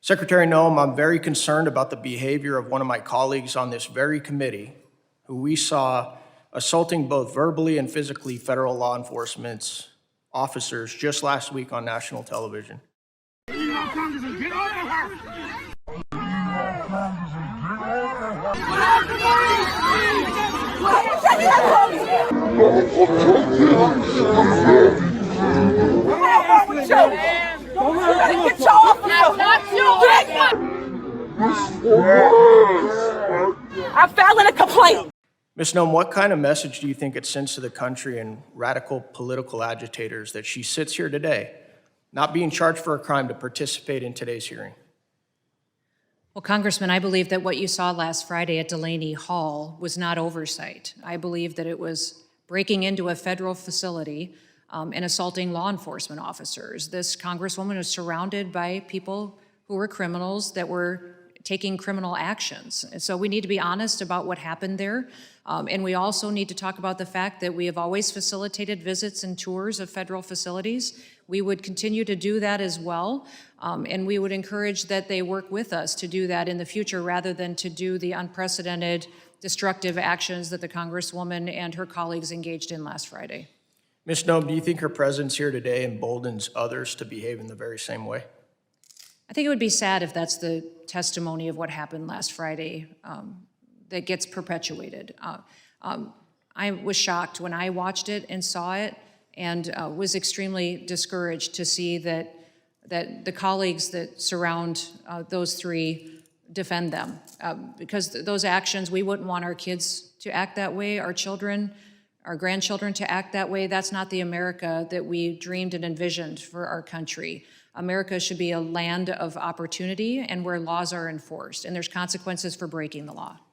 Secretary Noem, I'm very concerned about the behavior of one of my colleagues on this very committee, who we saw assaulting both verbally and physically federal law enforcement officers just last week on national television. I filed a complaint. Ms. Noem, what kind of message do you think it sends to the country and radical political agitators that she sits here today, not being charged for a crime, to participate in today's hearing? Well, Congressman, I believe that what you saw last Friday at Delaney Hall was not oversight. I believe that it was breaking into a federal facility and assaulting law enforcement officers. This Congresswoman was surrounded by people who were criminals that were taking criminal actions. And so we need to be honest about what happened there. And we also need to talk about the fact that we have always facilitated visits and tours of federal facilities. We would continue to do that as well. And we would encourage that they work with us to do that in the future rather than to do the unprecedented destructive actions that the Congresswoman and her colleagues engaged in last Friday. Ms. Noem, do you think her presence here today emboldens others to behave in the very same way? I think it would be sad if that's the testimony of what happened last Friday that gets perpetuated. I was shocked when I watched it and saw it, and was extremely discouraged to see that the colleagues that surround those three defend them. Because those actions, we wouldn't want our kids to act that way, our children, our grandchildren to act that way. That's not the America that we dreamed and envisioned for our country. America should be a land of opportunity and where laws are enforced, and there's consequences for breaking the law.